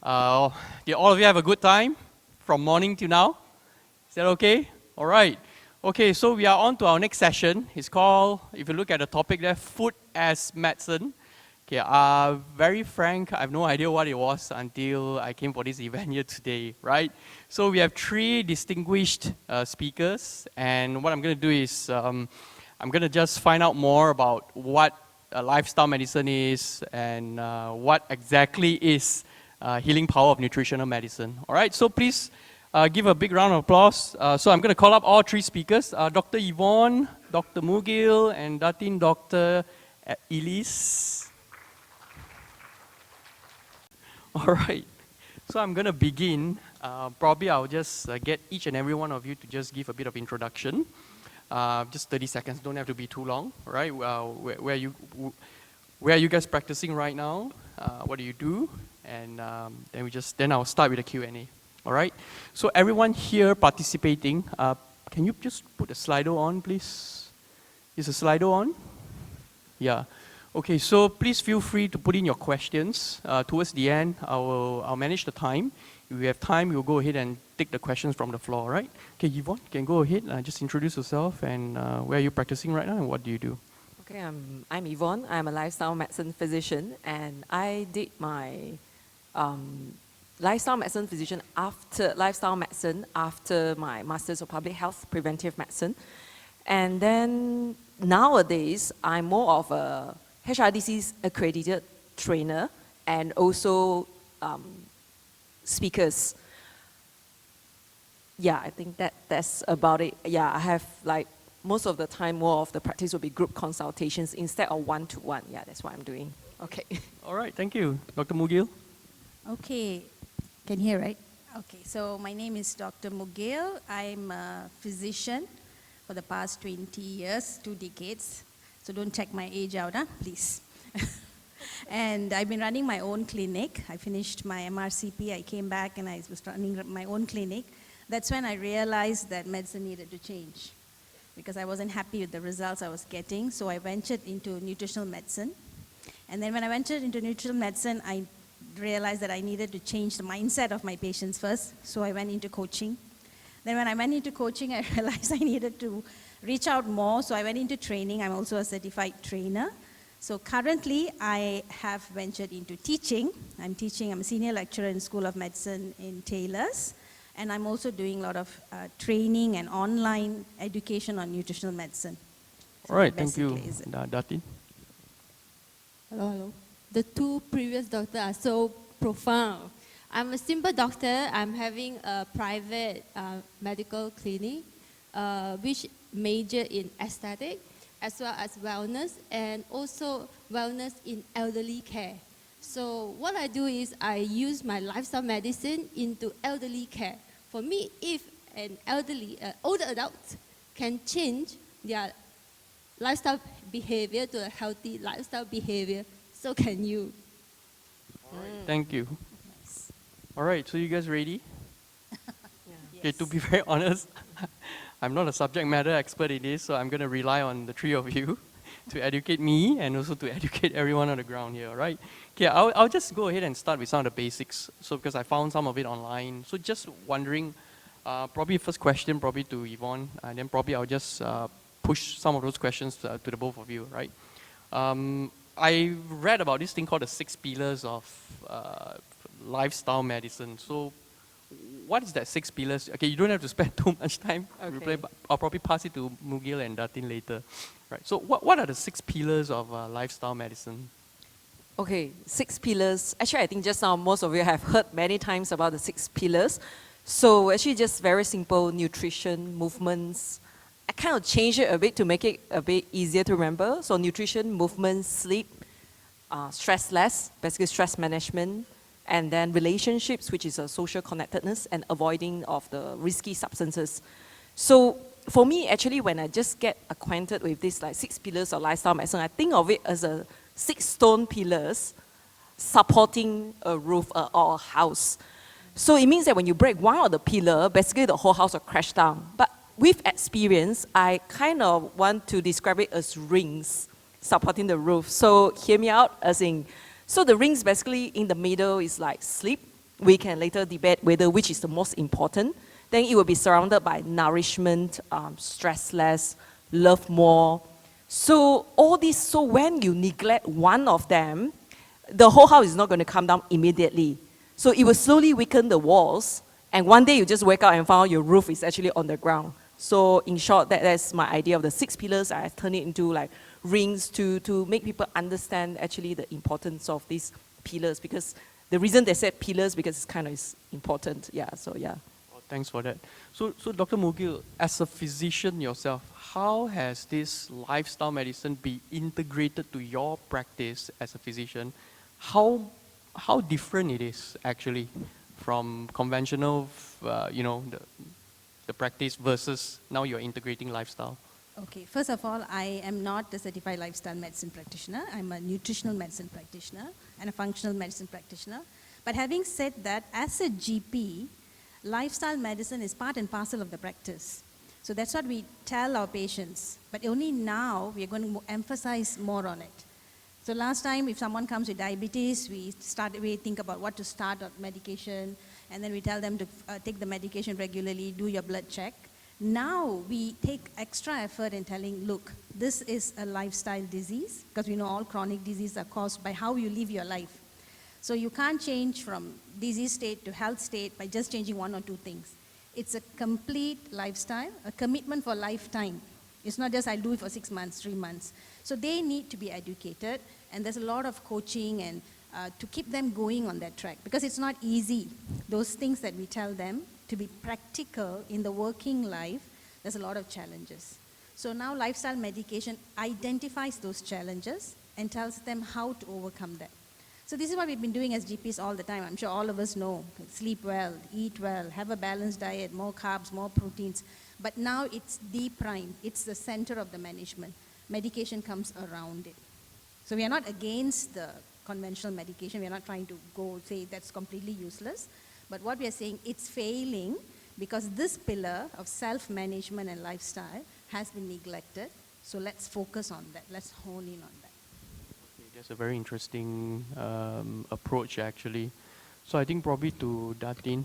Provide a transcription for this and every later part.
Did all of you have a good time from morning till now? Is that okay? All right. Okay, so we are on to our next session. It's called, if you look at the topic there, food as medicine. Okay, very frank, I have no idea what it was until I came for this event here today, right? So we have three distinguished speakers, and what I'm going to do is I'm going to just find out more about what lifestyle medicine is and what exactly is healing power of nutritional medicine. All right, so please give a big round of applause. So I'm going to call up all three speakers, Dr. Yvonne, Dr. Mugil, and Datin Dr. Elise. All right, so I'm going to begin. Probably I'll just get each and every one of you to just give a bit of introduction. Just 30 seconds, don't have to be too long, all right? Where are you guys practicing right now? What do you do? And then I'll start with the Q&A, all right? So everyone here participating, can you just put the Slido on, please? Is the Slido on? Yeah. Okay, so please feel free to put in your questions. Towards the end, I'll manage the time. If we have time, we'll go ahead and take the questions from the floor, right? Okay, Yvonne, you can go ahead. Just introduce yourself and where are you practicing right now and what do you do? Okay, I'm Yvonne. I'm a lifestyle medicine physician, and I did my lifestyle medicine after my Masters of Public Health Preventive Medicine. And then nowadays, I'm more of a HRDC's accredited trainer and also speakers. Yeah, I think that's about it. Yeah, I have like most of the time more of the practice will be group consultations instead of one-to-one. Yeah, that's what I'm doing. Okay. All right, thank you. Dr. Mugil? Okay, can you hear, right? Okay, so my name is Dr. Mugil. I'm a physician for the past 20 years, 2 decades. So don't check my age out, please. And I've been running my own clinic. I finished my MRCP, I came back and I was running my own clinic. That's when I realized that medicine needed to change because I wasn't happy with the results I was getting. So I ventured into nutritional medicine. And then when I ventured into nutritional medicine, I realized that I needed to change the mindset of my patients first. So I went into coaching. Then when I went into coaching, I realized I needed to reach out more, so I went into training. I'm also a certified trainer. So currently, I have ventured into teaching. I'm a senior lecturer in School of Medicine in Taylor's, and I'm also doing a lot of training and online education on nutritional medicine. So all right, thank you, Datin. Hello. The two previous doctors are so profound. I'm a simple doctor. I'm having a private medical clinic, which major in aesthetic as well as wellness and also wellness in elderly care. So what I do is I use my lifestyle medicine into elderly care. For me, if an older adult can change their lifestyle behavior to a healthy lifestyle behavior, so can you. All right, thank you. Nice. All right, so you guys ready? Yeah. Okay, to be very honest, I'm not a subject matter expert in this, so I'm going to rely on the three of you to educate me and also to educate everyone on the ground here, right? Okay, I'll just go ahead and start with some of the basics. So because I found some of it online. So just wondering, probably first question probably to Yvonne, and then probably I'll just push some of those questions to the both of you, right? I read about this thing called the 6 pillars of lifestyle medicine. So what is that 6 pillars? Okay, you don't have to spend too much time replaying, but I'll probably pass it to Mugil and Datin later. Right. So what are the 6 pillars of lifestyle medicine? Okay, 6 pillars. Actually, I think just now most of you have heard many times about the 6 pillars. So actually just very simple: nutrition, movements. I kind of changed it a bit to make it a bit easier to remember. So nutrition, movement, sleep, stress less, basically stress management, and then relationships, which is a social connectedness, and avoiding of the risky substances. So for me, actually, when I just get acquainted with these like 6 pillars of lifestyle medicine, I think of it as a 6 stone pillars supporting a roof or a house. So it means that when you break one of the pillar, basically the whole house will crash down. But with experience, I kind of want to describe it as rings supporting the roof. So hear me out, as in, so the rings basically in the middle is like sleep, we can later debate whether which is the most important. Then it will be surrounded by nourishment, stress less, love more. So all this, so when you neglect one of them, the whole house is not going to come down immediately. So it will slowly weaken the walls, and one day you just wake up and find your roof is actually on the ground. So in short, that's my idea of the 6 pillars. I turn it into like rings to make people understand actually the importance of these pillars, because the reason they said pillars because it's kind of is important. Yeah, so yeah. Oh, thanks for that. So Dr. Mugil, as a physician yourself, how has this lifestyle medicine been integrated to your practice as a physician? How different it is actually from conventional, the practice versus now you're integrating lifestyle? Okay, first of all, I am not a certified lifestyle medicine practitioner. I'm a nutritional medicine practitioner and a functional medicine practitioner. But having said that, as a GP, lifestyle medicine is part and parcel of the practice. So that's what we tell our patients. But only now we are going to emphasize more on it. So last time, if someone comes with diabetes, we think about what to start on medication, and then we tell them to take the medication regularly, do your blood check. Now we take extra effort in telling, look, this is a lifestyle disease, because we know all chronic diseases are caused by how you live your life. So you can't change from disease state to health state by just changing one or two things. It's a complete lifestyle, a commitment for lifetime. It's not just I'll do it for 6 months, 3 months. So they need to be educated, and there's a lot of coaching and to keep them going on that track, because it's not easy. Those things that we tell them to be practical in the working life, there's a lot of challenges. So now lifestyle medication identifies those challenges and tells them how to overcome them. So this is what we've been doing as GPs all the time. I'm sure all of us know. Sleep well, eat well, have a balanced diet, more carbs, more proteins. But now it's the prime. It's the center of the management. Medication comes around it. So we are not against the conventional medication. We are not trying to go say that's completely useless. But what we are saying, it's failing because this pillar of self-management and lifestyle has been neglected. So let's focus on that. Let's hone in on that. Okay, that's a very interesting approach actually. So I think probably to Datin,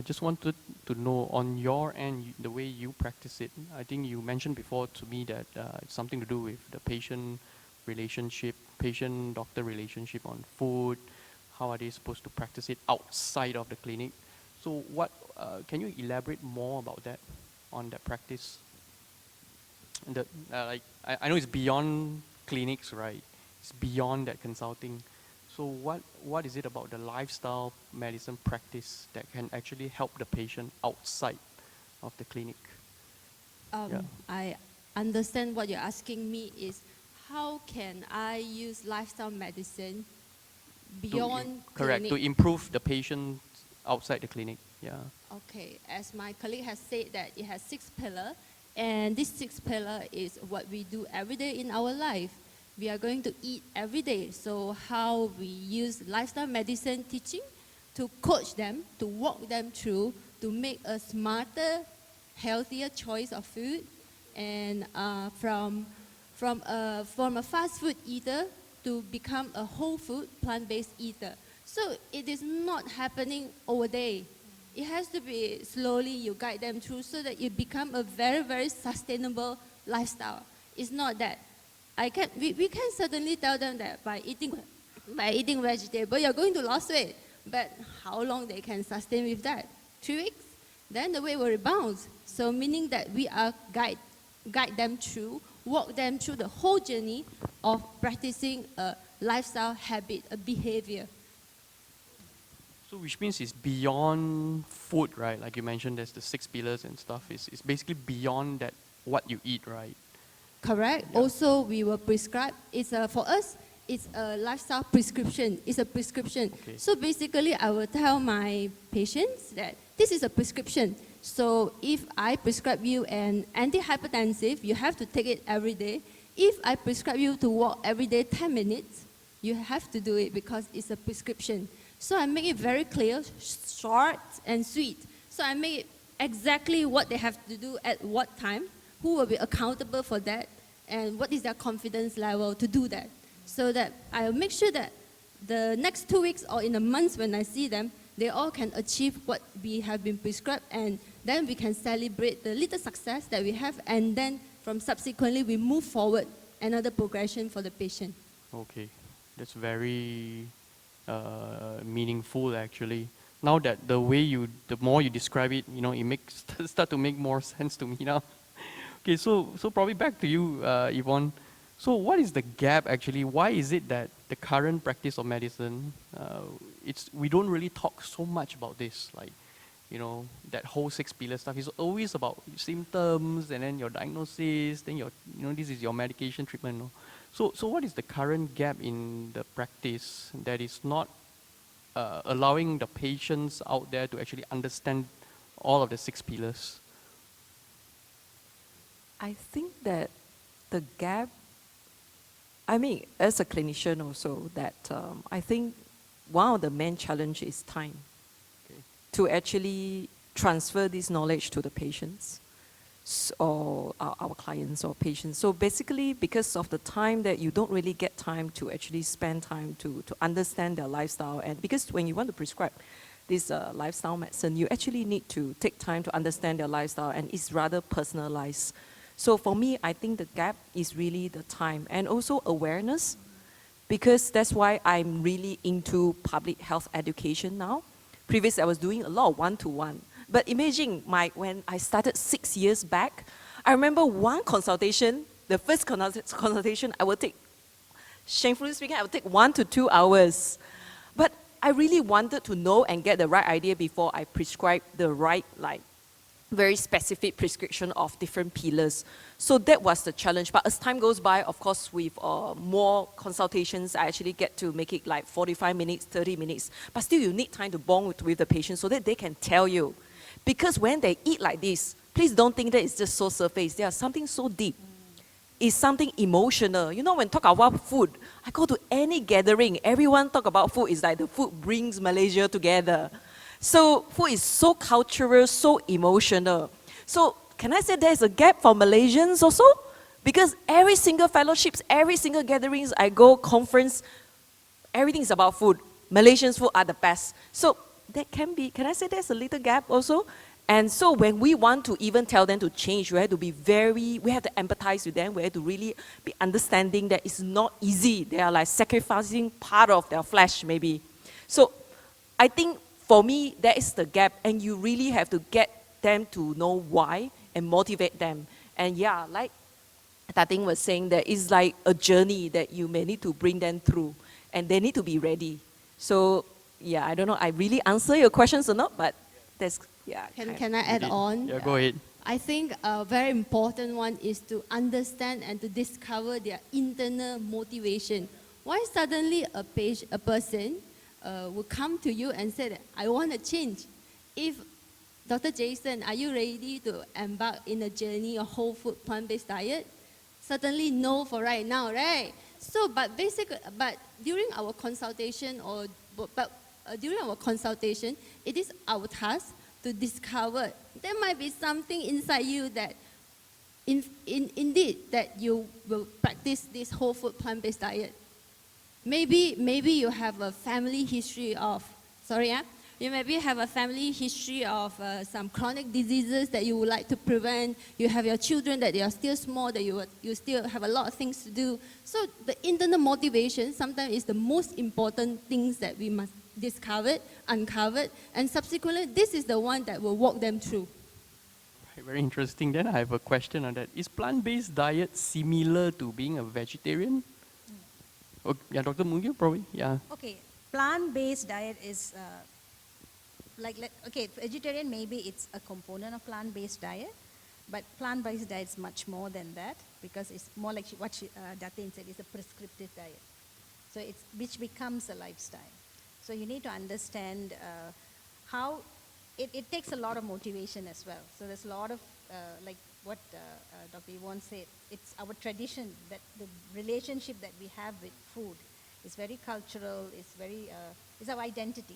just wanted to know on your end, the way you practice it. I think you mentioned before to me that it's something to do with the patient relationship, patient-doctor relationship on food. How are they supposed to practice it outside of the clinic? So what, can you elaborate more about that, on that practice? And I know it's beyond clinics, right? It's beyond that consulting. So what is it about the lifestyle medicine practice that can actually help the patient outside of the clinic? I understand what you're asking me is, how can I use lifestyle medicine beyond correct, clinic? to improve the patient outside the clinic, yeah. Okay, as my colleague has said that it has 6 pillars, and this 6 pillar is what we do every day in our life. We are going to eat every day, so how we use lifestyle medicine teaching to coach them, to walk them through, to make a smarter, healthier choice of food, and from a fast food eater to become a whole food, plant-based eater. So it is not happening overday. It has to be slowly you guide them through so that it become a very, very sustainable lifestyle. It's not that we can certainly tell them that by eating vegetable, you're going to lose weight. But how long they can sustain with that? 3 weeks? Then the weight will rebound. So meaning that we are guide them through, walk them through the whole journey of practicing a lifestyle habit, a behavior. So which means it's beyond food, right? Like you mentioned, there's the 6 pillars and stuff. It's basically beyond that, what you eat, right? Correct. Yeah. Also, we will prescribe. For us, it's a lifestyle prescription. It's a prescription. Okay. So basically, I will tell my patients that this is a prescription. So if I prescribe you an antihypertensive, you have to take it every day. If I prescribe you to walk every day 10 minutes, you have to do it because it's a prescription. So I make it very clear, short and sweet. So I make it exactly what they have to do at what time, who will be accountable for that, and what is their confidence level to do that. So that I'll make sure that the next 2 weeks or in a month when I see them, they all can achieve what we have been prescribed, and then we can celebrate the little success that we have, and then from subsequently we move forward another progression for the patient. Okay, that's very meaningful actually. Now that the more you describe it, it makes start to make more sense to me now. Okay, so probably back to you, Yvonne. So what is the gap actually? Why is it that the current practice of medicine, we don't really talk so much about this, like, that whole 6 pillar stuff is always about symptoms and then your diagnosis, then this is your medication treatment. No? So what is the current gap in the practice that is not allowing the patients out there to actually understand all of the 6 pillars? I think that the gap, as a clinician also, that I think one of the main challenge is time. Okay. To actually transfer this knowledge to the patients or our clients or patients. So basically, because of the time that you don't really get time to actually spend time to understand their lifestyle, and because when you want to prescribe this lifestyle medicine, you actually need to take time to understand their lifestyle, and it's rather personalized. So for me, I think the gap is really the time and also awareness, because that's why I'm really into public health education now. Previously, I was doing a lot of one-to-one. But imagine when I started 6 years back, I remember one consultation, the first consultation I would take, shamefully speaking, I would take 1 to 2 hours. But I really wanted to know and get the right idea before I prescribe the right, very specific prescription of different pillars. So that was the challenge. But as time goes by, of course, with more consultations, I actually get to make it like 45 minutes, 30 minutes. But still, you need time to bond with the patient so that they can tell you. Because when they eat like this, please don't think that it's just so surface. There's something so deep. It's something emotional. When talk about food, I go to any gathering, everyone talk about food. It's like the food brings Malaysia together. So food is so cultural, so emotional. So can I say there's a gap for Malaysians also? Because every single fellowships, every single gatherings I go, conference, everything is about food. Malaysians food are the best. So that can I say there's a little gap also? And so when we want to even tell them to change, we have to empathize with them. We have to really be understanding that it's not easy. They are like sacrificing part of their flesh maybe. So I think for me, that is the gap, and you really have to get them to know why and motivate them. And yeah, like Tating was saying, that it's like a journey that you may need to bring them through, and they need to be ready. So yeah, I don't know, I really answer your questions or not, but that's, yeah. Can I add on? Yeah, go ahead. I think a very important one is to understand and to discover their internal motivation. Why suddenly a person will come to you and say that, I want to change. If, Dr. Jason, are you ready to embark in a journey of whole food plant-based diet? Certainly no for right now, right? So, but during our consultation it is our task to discover there might be something inside you that indeed that you will practice this whole food plant-based diet. Maybe you have a family history of, you maybe have a family history of some chronic diseases that you would like to prevent. You have your children that they are still small, that you still have a lot of things to do. So the internal motivation sometimes is the most important things that we must discover, uncover, and subsequently this is the one that will walk them through. Very interesting. Then I have a question on that. Is plant-based diet similar to being a vegetarian? Yeah, Dr. Mungil, probably, yeah. Okay, plant-based diet is, vegetarian, maybe it's a component of plant-based diet, but plant-based diet is much more than that, because it's more like what Datin said, it's a prescriptive diet. So which becomes a lifestyle. So you need to understand how, it takes a lot of motivation as well. So there's a lot of, like what Dr. Yvonne said, it's our tradition, that the relationship that we have with food is very cultural, it's our identity.